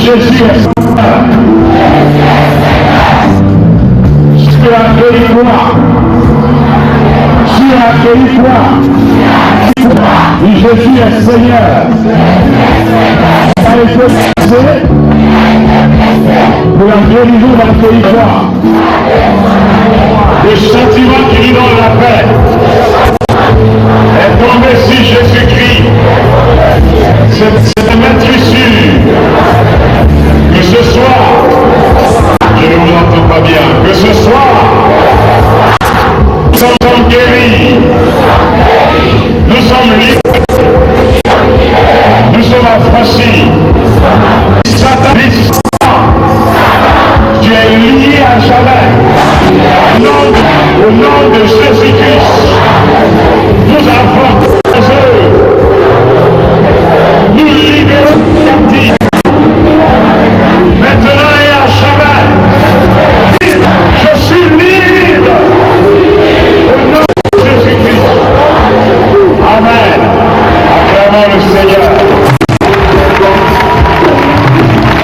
Jésus est Seigneur. Tu as accueilli quoi? Tu as accueilli quoi? Jésus est Seigneur. Tu as été blessé pour la guérison d'un territoire. Le sentiment qui lui donne la paix est tombé sur Jésus-Christ. C'est un être sûr que ce soir, je ne vous entends pas bien, que ce soir, nous sommes guéris, nous sommes libres, nous sommes affranchis. Satan dit, tu es lié à jamais. Au nom de Jésus-Christ, nous avons nous libérons les captifs. Maintenant et à jamais, je suis libre. Au nom de Jésus-Christ. Amen. Acclamons le Seigneur.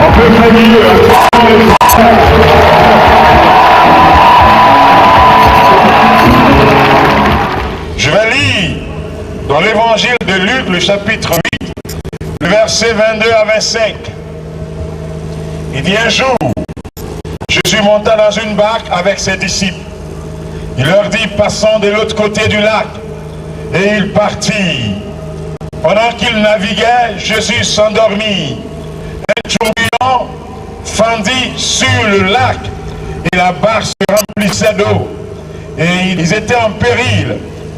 On peut faire mieux. Acclamons le Seigneur. Je vais lire dans l'évangile de Luc, le chapitre 8, le verset 22 à 25. Il dit un jour, Jésus monta dans une barque avec ses disciples. Il leur dit, passons de l'autre côté du lac. Et il partit. Pendant qu'il naviguait, Jésus s'endormit. Un tourbillon fendit sur le lac et la barque se remplissait d'eau. Et ils étaient en péril.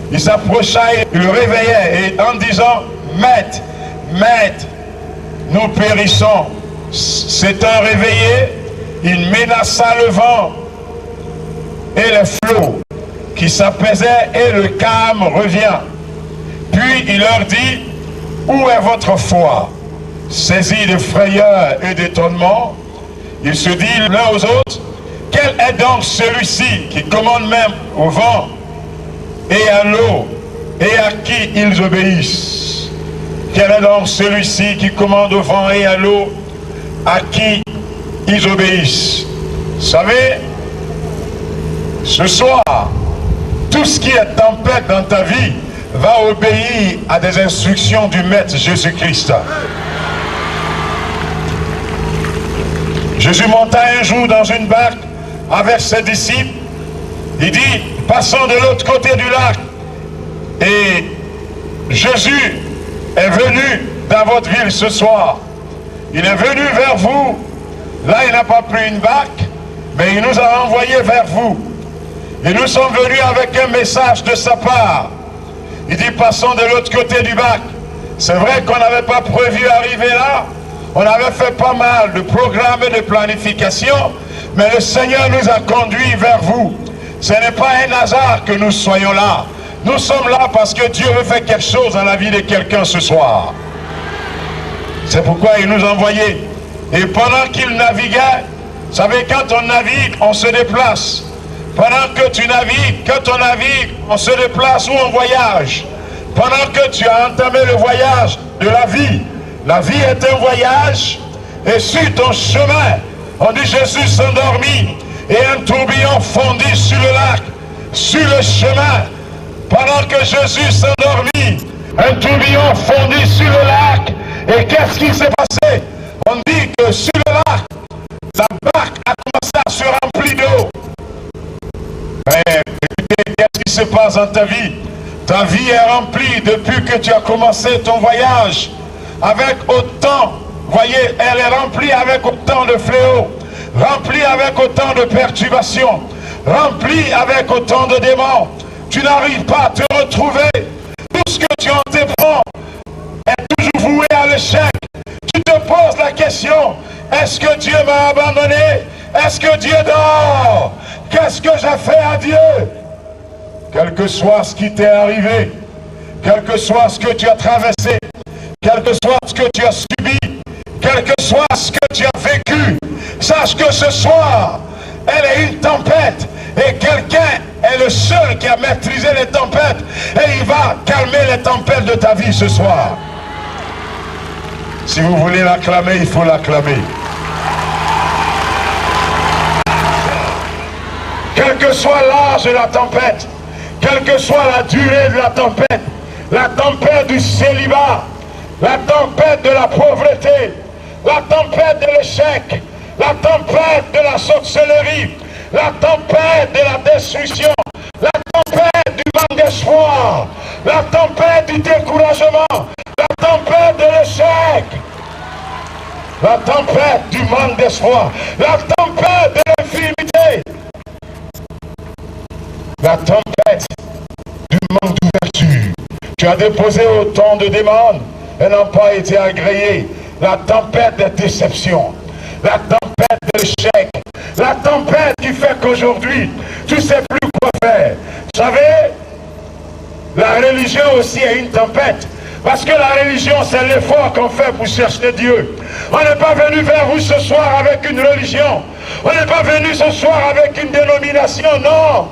Il s'approcha et le réveillait et en disant, Maître, Maître, nous périssons. S'étant réveillé, il menaça le vent et les flots qui s'apaisaient et le calme revient. Puis il leur dit, où est votre foi? Saisis de frayeur et d'étonnement, ils se disent l'un aux autres, quel est donc celui-ci qui commande même au vent et à l'eau, et à qui ils obéissent? Quel est donc celui-ci qui commande au vent et à l'eau, à qui ils obéissent? Vous savez, ce soir, tout ce qui est tempête dans ta vie va obéir à des instructions du Maître Jésus-Christ. Jésus monta un jour dans une barque avec ses disciples. Il dit, passons de l'autre côté du lac. Et Jésus est venu dans votre ville ce soir. Il est venu vers vous. Là, il n'a pas pris une barque, mais il nous a envoyés vers vous. Et nous sommes venus avec un message de sa part. Il dit, passons de l'autre côté du lac. C'est vrai qu'on n'avait pas prévu arriver là. On avait fait pas mal de programmes et de planification, mais le Seigneur nous a conduits vers vous. Ce n'est pas un hasard que nous soyons là. Nous sommes là parce que Dieu veut faire quelque chose dans la vie de quelqu'un ce soir. C'est pourquoi il nous a envoyés. Et pendant qu'il naviguait, vous savez, quand on navigue, on se déplace. Pendant que tu navigues, quand on navigue, on se déplace ou on voyage. Pendant que tu as entamé le voyage de la vie est un voyage, et sur ton chemin, on dit Jésus s'endormit, et un tourbillon fondit sur le lac, sur le chemin. Pendant que Jésus s'endormit, un tourbillon fondit sur le lac, et qu'est-ce qui s'est passé? On dit que sur le lac, la barque a commencé à se remplir d'eau. Mais écoutez, qu'est-ce qui se passe dans ta vie? Ta vie est remplie depuis que tu as commencé ton voyage avec autant, voyez, elle est remplie avec autant de fléaux, remplie avec autant de perturbations, remplie avec autant de démons. Tu n'arrives pas à te retrouver. Tout ce que tu entreprends est toujours voué à l'échec. Tu te poses la question, est-ce que Dieu m'a abandonné? Est-ce que Dieu dort? Qu'est-ce que j'ai fait à Dieu? Quel que soit ce qui t'est arrivé, quel que soit ce que tu as traversé, quel que soit ce que tu as subi, quel que soit ce que tu as vécu, sache que ce soir, elle est une tempête et quelqu'un est le seul qui a maîtrisé les tempêtes et il va calmer les tempêtes de ta vie ce soir. Si vous voulez l'acclamer, il faut l'acclamer. que soit l'âge de la tempête, quelle que soit la durée de la tempête du célibat, la tempête de la pauvreté, la tempête de l'échec, la tempête de la sorcellerie, la tempête de la destruction, la tempête du manque d'espoir, la tempête du découragement, la tempête de l'échec, la tempête du manque d'espoir, la tempête de l'infirmité, la tempête du manque d'ouverture. Tu as déposé autant de demandes et n'ont pas été agréées. La tempête des déceptions, la tempête de l'échec, la tempête qui fait qu'aujourd'hui, tu ne sais plus quoi faire. Vous savez, la religion aussi est une tempête. Parce que la religion, c'est l'effort qu'on fait pour chercher Dieu. On n'est pas venu vers vous ce soir avec une religion. On n'est pas venu ce soir avec une dénomination, non.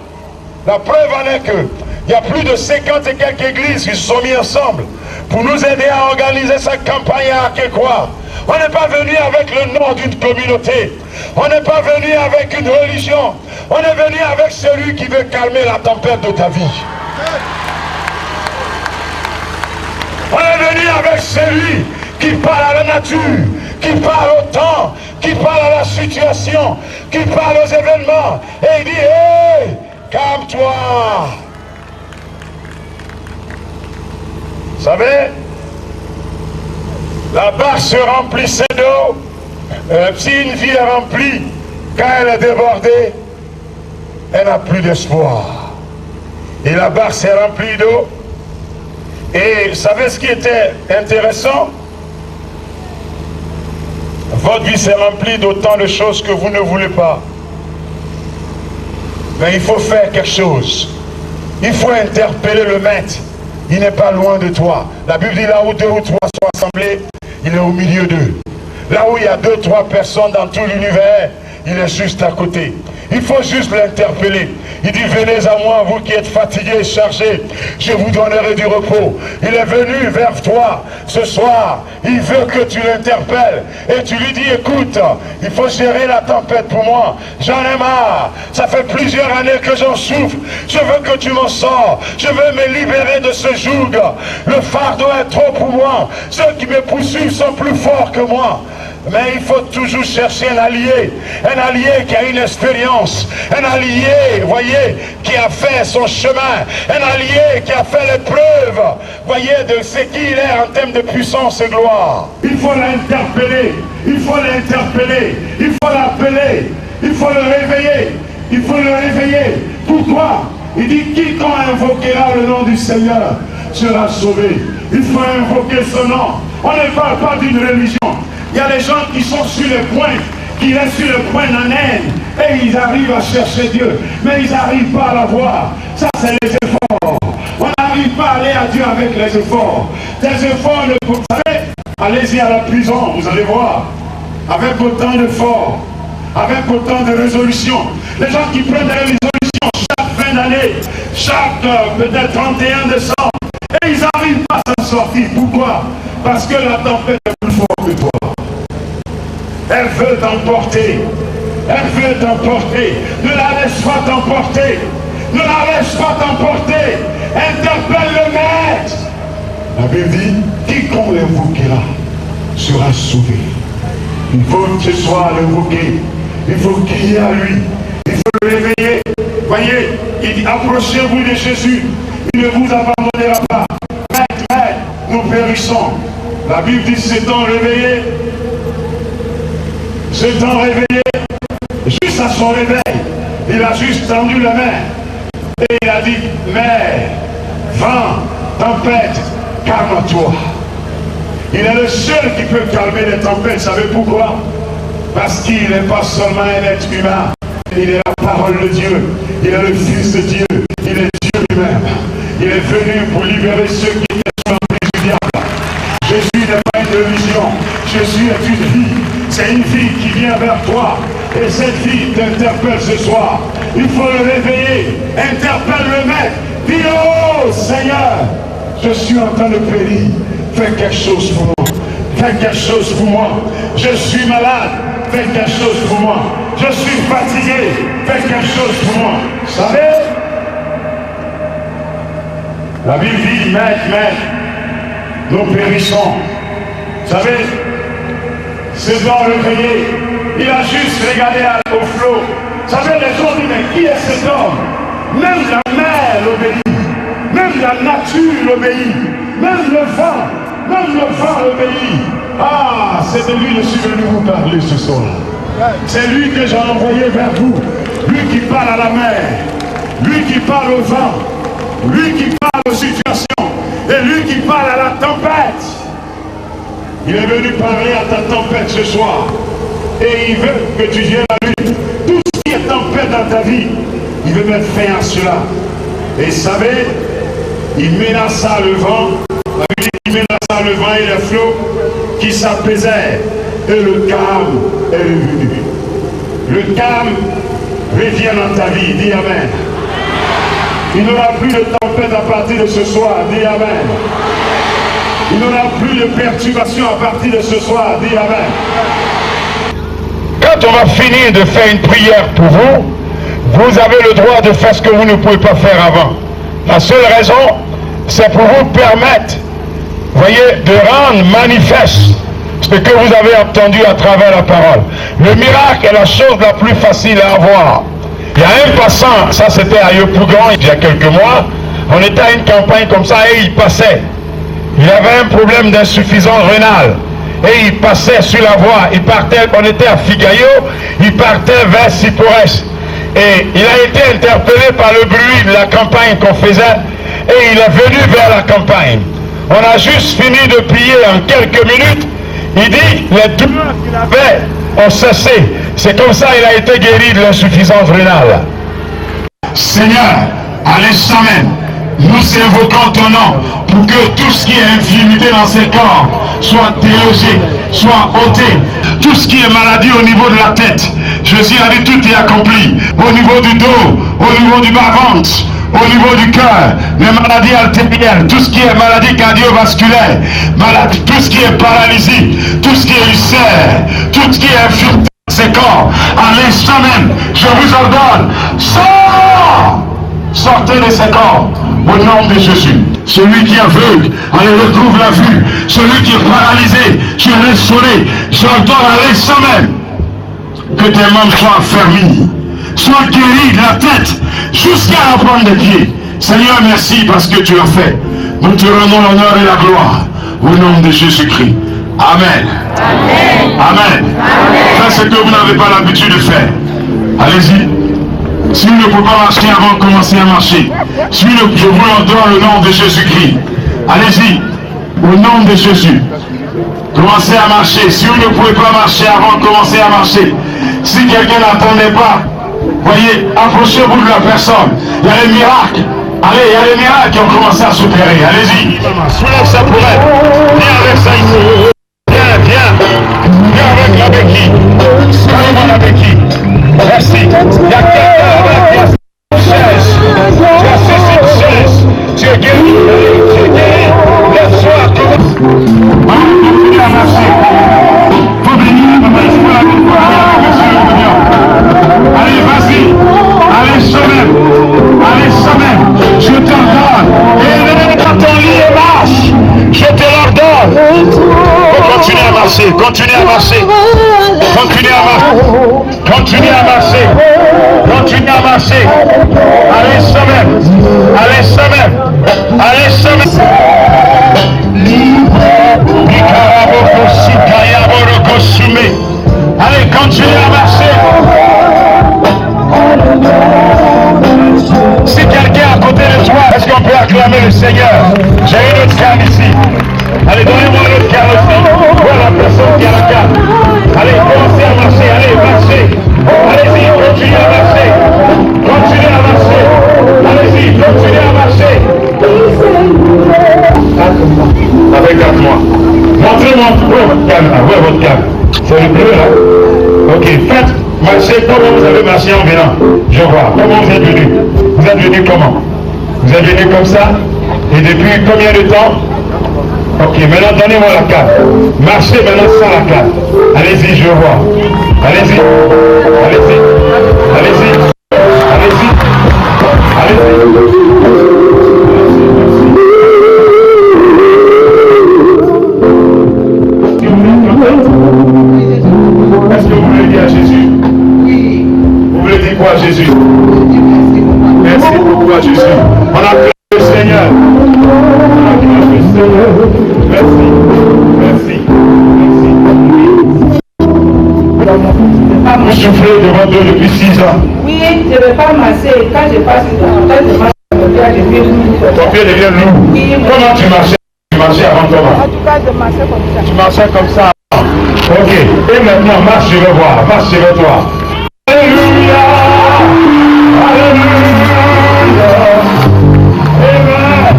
La preuve en est que il y a plus de 50 et quelques églises qui se sont mis ensemble pour nous aider à organiser cette campagne à Akékwa. On n'est pas venu avec le nom d'une communauté. On n'est pas venu avec une religion. On est venu avec celui qui veut calmer la tempête de ta vie. On est venu avec celui qui parle à la nature, qui parle au temps, qui parle à la situation, qui parle aux événements. Et il dit, hé, calme-toi. Vous savez, la barque se remplissait d'eau. Si une vie est remplie, quand elle est débordée, elle n'a plus d'espoir. Et la barque s'est remplie d'eau. Et vous savez ce qui était intéressant? Votre vie s'est remplie d'autant de choses que vous ne voulez pas. Mais il faut faire quelque chose. Il faut interpeller le maître. Il n'est pas loin de toi. La Bible dit là où 2 ou 3 sont assemblés, il est au milieu d'eux. Là où il y a 2 ou 3 personnes dans tout l'univers, il est juste à côté. Il faut juste l'interpeller. Il dit, venez à moi, vous qui êtes fatigués et chargés, je vous donnerai du repos. Il est venu vers toi ce soir. Il veut que tu l'interpelles. Et tu lui dis, écoute, il faut gérer la tempête pour moi. J'en ai marre. Ça fait plusieurs années que j'en souffre. Je veux que tu m'en sors. Je veux me libérer de ce joug. Le fardeau est trop pour moi. Ceux qui me poursuivent sont plus forts que moi. Mais il faut toujours chercher un allié qui a une expérience, un allié, voyez, qui a fait son chemin, un allié qui a fait l'épreuve, voyez, de ce qu'il est en termes de puissance et gloire. Il faut l'interpeller, il faut l'interpeller, il faut l'appeler, il faut le réveiller, il faut le réveiller. Pourquoi? Il dit, quiconque invoquera le nom du Seigneur sera sauvé. Il faut invoquer son nom. On ne parle pas d'une religion. Il y a des gens qui sont sur le point, qui restent sur le point d'un haine, et ils arrivent à chercher Dieu, mais ils n'arrivent pas à la voir. Ça, c'est les efforts. On n'arrive pas à aller à Dieu avec les efforts. Des efforts, vous savez, allez-y à la prison, vous allez voir, avec autant d'efforts, avec autant de résolutions. Les gens qui prennent des résolutions chaque fin d'année, chaque peut-être 31 décembre, et ils n'arrivent pas à s'en sortir. Pourquoi? Parce que la tempête est plus forte que toi. Elle veut t'emporter. Elle veut t'emporter. Ne la laisse pas t'emporter. Ne la laisse pas t'emporter. Interpelle le maître. La Bible dit, quiconque l'invoquera sera sauvé. Il faut que ce soit l'invoqué. Il faut crier à lui. Il faut le réveiller. Voyez, il dit, approchez-vous de Jésus. Il ne vous abandonnera pas. Maître, nous périssons. La Bible dit, s'étant réveillé, s'étant réveillé, juste à son réveil, il a juste tendu la main et il a dit, mer, vent, tempête, calme-toi. Il est le seul qui peut calmer les tempêtes. Vous savez pourquoi? Parce qu'il n'est pas seulement un être humain, il est la parole de Dieu, il est le Fils de Dieu, il est Dieu lui-même. Il est venu pour libérer ceux qui étaient sous l'emprise du diable. Jésus n'est pas une religion, Jésus est une vie. C'est une vie qui vient vers toi. Et cette vie t'interpelle ce soir. Il faut le réveiller. Interpelle le maître. Dis, oh Seigneur, je suis en train de périr. Fais quelque chose pour moi. Fais quelque chose pour moi. Je suis malade. Fais quelque chose pour moi. je suis fatigué, faites quelque chose pour moi. Vous savez, la Bible dit, maître, nous périssons. Vous savez, c'est dans le grenier, il a juste regardé au flot. Vous savez, les gens disent, mais qui est cet homme? Même la mer l'obéit, même la nature l'obéit, même le vent l'obéit. Ah, c'est de lui que je suis venu vous parler ce soir. C'est lui que j'ai envoyé vers vous. Lui qui parle à la mer, lui qui parle au vent, lui qui parle aux situations, et lui qui parle à la tempête. Il est venu parler à ta tempête ce soir. Et il veut que tu viennes à lui. Tout ce qui est tempête dans ta vie, il veut mettre fin à cela. Et vous savez, il menaça le vent, il menaça le vent et les flots qui s'apaisaient. Et le calme est revenu. Le calme revient dans ta vie. Dis Amen. Il n'y aura plus de tempête à partir de ce soir. Dis Amen. Il n'y aura plus de perturbation à partir de ce soir. Dis Amen. Quand on va finir de faire une prière pour vous, vous avez le droit de faire ce que vous ne pouvez pas faire avant. La seule raison, c'est pour vous permettre, voyez, de rendre manifeste ce que vous avez entendu à travers la parole. Le miracle est la chose la plus facile à avoir. Il y a un passant, ça c'était à Yopougon il y a quelques mois, on était à une campagne comme ça et il passait. Il avait un problème d'insuffisance rénale. Et il passait sur la voie, il partait, on était à Figayo, il partait vers Siporès. Et il a été interpellé par le bruit de la campagne qu'on faisait, et il est venu vers la campagne. On a juste fini de prier en quelques minutes, il dit, les douleurs qu'il avait ont cessé. C'est comme ça qu'il a été guéri de l'insuffisance rénale. Seigneur, à l'instant même, nous invoquons ton nom pour que tout ce qui est infirmité dans ces corps soit délogé, soit ôté. Tout ce qui est maladie au niveau de la tête, Jésus a dit tout est accompli. Au niveau du dos, au niveau du bas-ventre, au niveau du cœur, les maladies artérielles, tout ce qui est maladie cardiovasculaire, tout ce qui est paralysie, tout ce qui est ulcère, tout ce qui est infirmité dans ces corps, à l'instant même, je vous ordonne, sors! Sortez de ces corps au nom de Jésus. Celui qui est aveugle, allez retrouve la vue. Celui qui est paralysé, tu es restauré. J'ordonne à l'instant même que tes membres soient affermis, soient guéris de la tête jusqu'à la pointe des pieds. Seigneur, merci parce que tu as fait. Nous te rendons l'honneur et la gloire au nom de Jésus-Christ. Amen. Amen. Amen. Faites ce que vous n'avez pas l'habitude de faire. Allez-y. Si vous ne pouvez pas marcher avant de commencer à marcher, je vous ordonne le nom de Jésus-Christ. Allez-y, au nom de Jésus. Commencez à marcher. Si vous ne pouvez pas marcher avant de commencer à marcher, si quelqu'un n'attendait pas, voyez, approchez-vous de la personne. Il y a les miracles. Allez, il y a les miracles qui ont commencé à s'opérer. Allez-y. Soulève ça pour elle. Viens avec ça ici. Viens. Viens avec la béquille. Viens la béquille. Merci. Il y a quelqu'un là-bas qui a une chaise. Tu as cessé une chaise. Tu es guéri. Tu es guéri. Laisse-toi commencer. Continue à marcher. Faut venir, papa. Il faut la victoire. Allez, vas-y. Allez, semaine. Allez, semaine. Je t'ordonne. Et dans ton lit et marche. Je te l'ordonne. Continuez à marcher. Continuez à marcher. Continuez à marcher. Continuez à marcher. Continuez à marcher. Allez, semaine. Allez, semaine. Allez, semaine. Allez, continuez à marcher. Si quelqu'un est à côté de toi, est-ce qu'on peut acclamer le Seigneur? J'ai une autre canne ici. Allez, donnez-moi une autre canne aussi. Voilà la personne qui a la canne. Allez, commencez à marcher. Allez, marchez. Allez-y, continuez à marcher. Continuez à marcher. Allez-y, continuez à marcher. Avec 4 mois. Montrez-moi votre canne là. Où est votre canne? C'est le bleu là. Ok, faites marcher comment vous avez marché en venant. Je vois. Comment vous êtes venu? Vous êtes venu comment? Vous êtes venu comme ça? Et depuis combien de temps? Ok, maintenant donnez-moi la carte. Marchez maintenant sans la carte. Allez-y, je vois. Allez-y. Allez-y. Allez-y. Allez-y. Allez-y. Est-ce que vous voulez dire à Jésus? Oui. Vous voulez dire quoi à Jésus? Merci beaucoup à Jésus. On acclame le Seigneur. On acclame le Seigneur. Merci. Merci. Merci. Vous souffrez devant Dieu depuis 6 ans. Oui, je ne vais pas masser. Quand je passe dans la tête, je marche, ton pied devient lourd. Oui, comment tu marchais? Tu marchais avant comment? En tout cas, je marchais comme ça. Tu marchais comme ça. Ok. Et maintenant, marche, je vais voir. Marche, je vais toi. Alléluia. Alléluia. Amen.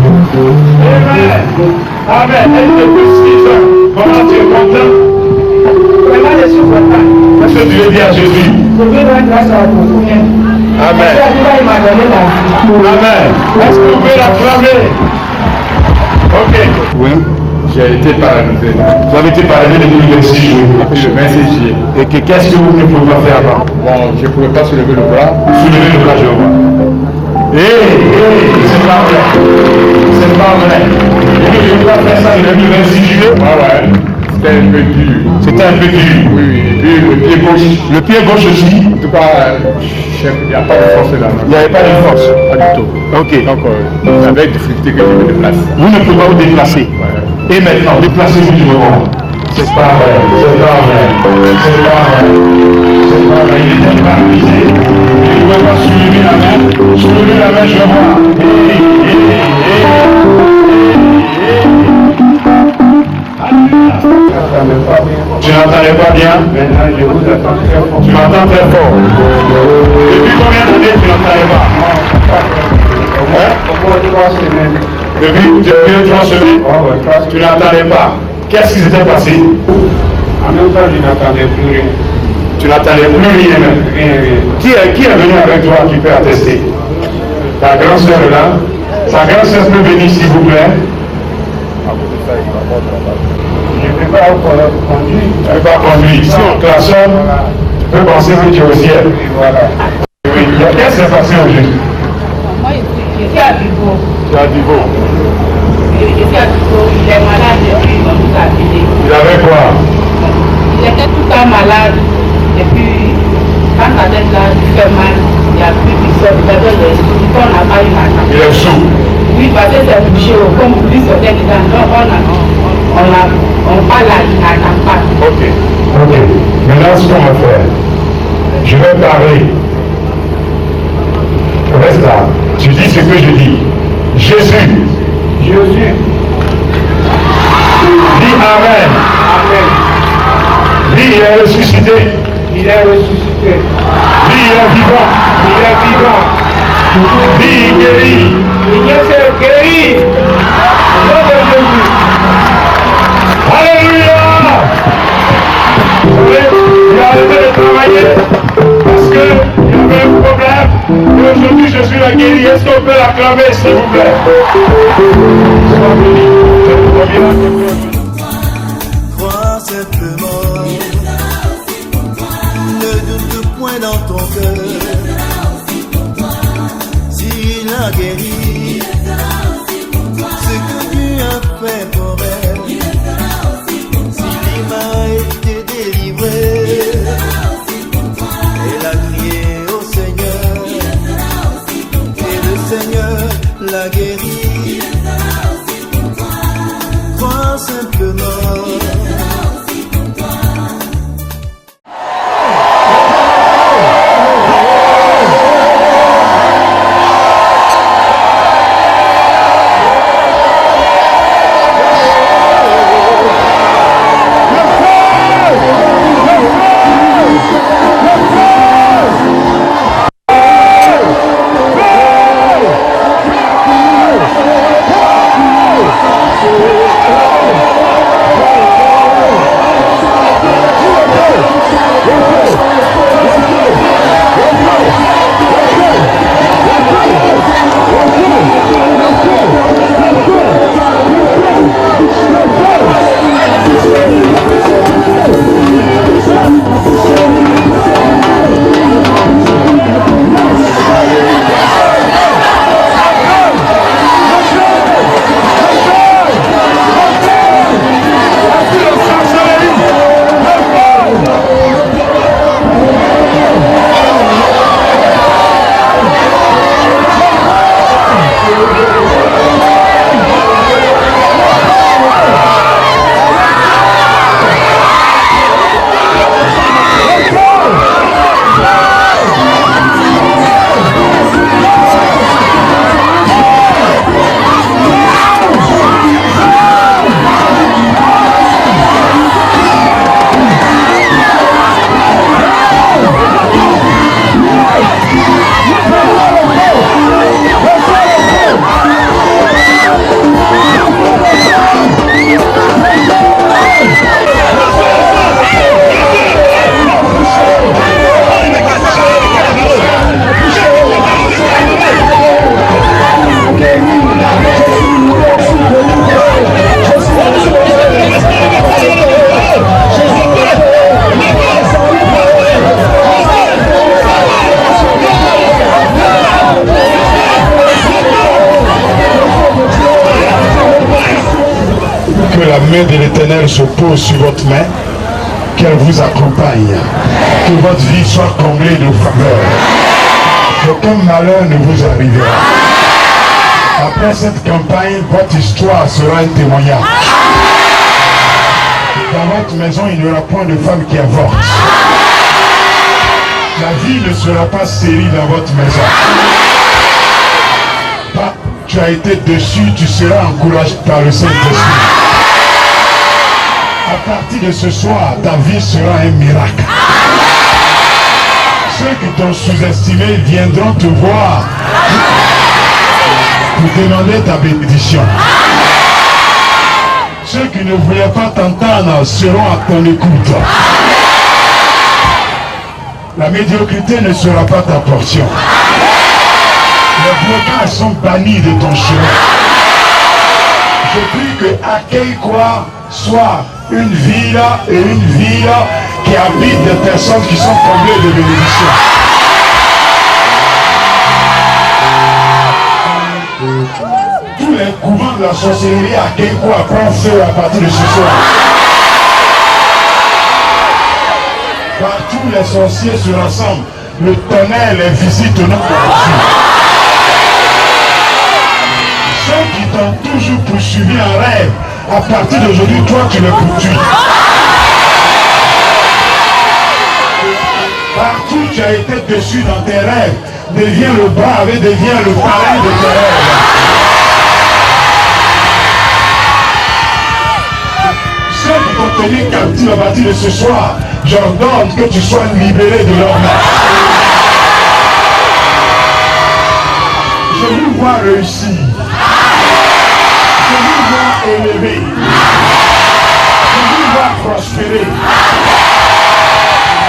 Amen. Amen. Et depuis 6 ans, comment tu es content? Vraiment, je suis content. Qu'est-ce que tu veux dire à Jésus? Je veux rendre grâce à vous. Amen. Amen. Est-ce que vous pouvez l'acclamer? Ok. Oui. J'ai été paralysé. Vous avez été paralysé depuis le 26 juillet. Depuis le 26 juillet. Et qu'est-ce que vous ne pouvez pas faire avant? Bon, je ne pouvais pas soulever le bras. Soulevez le bras, je vois. C'est pas vrai. C'est pas vrai. Et je ne peux pas faire ça depuis le 26 juillet. Ouais. C'était un peu dur. C'était un peu dur. Oui, et puis le pied gauche. Le pied gauche aussi. En tout cas, il n'y a pas de force là. Il n'y avait pas de force. Pas du tout. Ok. Donc, avec difficulté que je me déplace. Vous ne pouvez pas vous déplacer. Ouais. Et maintenant, déplacez-vous du moment. C'est pas vrai. C'est pas vrai. C'est pas vrai. C'est pas vrai. Il était paralysé. Il ne pouvait pas soulever la main. Soulever la main, je vois. Tu n'entendais pas bien? Maintenant, je vous attends très fort. Tu m'entends très fort. Depuis combien d'années tu n'entendais pas? Au moins 3 semaines. Depuis 3 semaines? Tu n'entendais pas. Qu'est-ce qui s'était passé? En même temps, je n'entendais plus rien. Tu n'entendais plus rien même. Rien. Qui est venu avec toi qui peut attester? Ta grande sœur est là. Sa grande sœur peut venir s'il vous plaît. Je ne peux pas conduire. Tu ne peux pas conduire. Si on klaxonne, tu peux penser que tu es au ciel. Et voilà. Oui. Qu'est-ce qui s'est passé aujourd'hui? Moi, je suis à Bigo. Tu as dit bon. Je suis à Bigo. Il est malade depuis toute la vie. Il avait quoi? Il était tout le temps malade. Et puis, quand la tête là, il fait mal, il n'y a plus de sol. Il avait les sous. On n'a pas eu l'argent. Il est sous. Oui, parce que c'est bouché. Comme vous dites, c'est dedans. Donc, on parle à la part. Ok. Maintenant, ce qu'on va faire, je vais parler. Reste là. Tu dis ce que je dis. Jésus. Dis Amen. Dis, il est ressuscité. Dis, il est vivant. Dis, il guérit. Alléluia. Il a arrêté de travailler parce qu'il y avait un problème. Et aujourd'hui, je suis la guérie. Est-ce qu'on peut l'acclamer, s'il vous plaît? Sois béni. Crois simplement, ne doute point dans ton cœur. S'il a guéri ce que tu as fait pour elle, s'il m'a été délivré, elle a crié au Seigneur, et le Seigneur l'a guéri. Crois simplement. main de l'Éternel se pose sur votre main, qu'elle vous accompagne, que votre vie soit comblée de faveur, qu'aucun malheur ne vous arrivera. Après cette campagne, votre histoire sera un témoignage. Dans votre maison, il n'y aura point de femme qui avorte. La vie ne sera pas stérile dans votre maison. Tu as été déçu, tu seras encouragé par le Saint-Esprit. À partir de ce soir, ta vie sera un miracle. Ceux qui t'ont sous-estimé viendront te voir pour demander ta bénédiction. Ceux qui ne voulaient pas t'entendre seront à ton écoute. La médiocrité ne sera pas ta portion. Les blocages sont bannis de ton chemin. Je prie que Akeikwa soit une ville qui habite des personnes qui sont comblées de bénédictions. Tous les couvents de la sorcellerie à Akeikwa prennent feu à partir de ce soir. Partout les sorciers se rassemblent, le tonnerre les visite au nom de Jésus. Ceux qui t'ont toujours poursuivi en rêve, à partir d'aujourd'hui, toi tu les poursuis. Partout tu as été déçu dans tes rêves, deviens le brave et deviens le parrain de tes rêves. Ceux qui t'ont tenu captif à partir de ce soir, j'ordonne que tu sois libéré de leur main. Je vous vois réussir. Je vous vois élever. Je vous vois prospérer.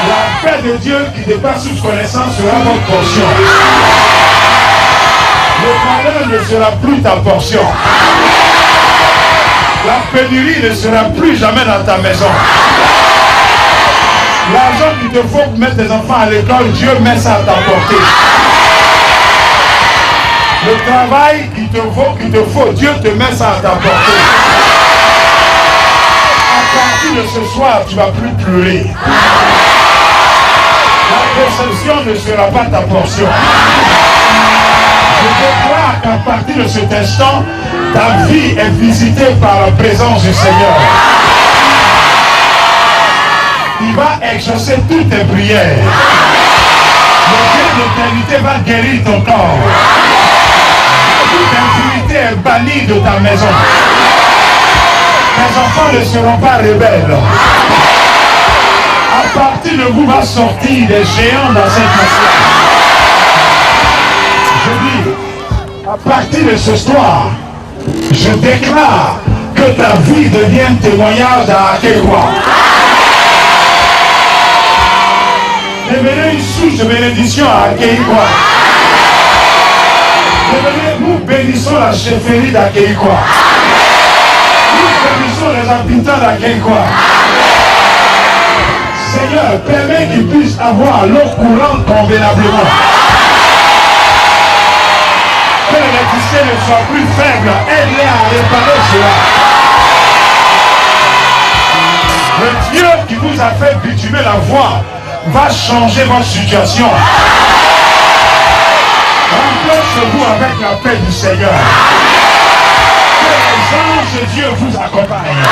La paix de Dieu qui dépasse toute connaissance sera votre portion. Le malheur ne sera plus ta portion. La pénurie ne sera plus jamais dans ta maison. L'argent qu'il te faut pour mettre tes enfants à l'école, Dieu met ça à ta portée. Le travail qu'il te faut, Dieu te met ça à ta portée. À partir de ce soir, tu ne vas plus pleurer. La déception ne sera pas ta portion. Je déclare qu'à partir de cet instant, ta vie est visitée par la présence du Seigneur. Il va exaucer toutes tes prières. Le Dieu d'éternité va guérir ton corps. Toute impunité est bannie de ta maison. Tes enfants ne seront pas rebelles. À partir de vous va sortir des géants dans cette nation. Je dis, à partir de ce soir, je déclare que ta vie devienne témoignage à Akeikwa. Devenez une source de bénédiction à Akeikwa. Nous bénissons la chefferie d'Akeikwa. Nous bénissons les habitants d'Akeikwa. Seigneur, permets qu'ils puissent avoir l'eau courante convenablement. Que l'électricité ne soit plus faible, aide-les à réparer cela. Le Dieu qui vous a fait bitumer la voie va changer votre situation. Remplacez-vous avec la paix du Seigneur. Que les anges de Dieu vous accompagnent.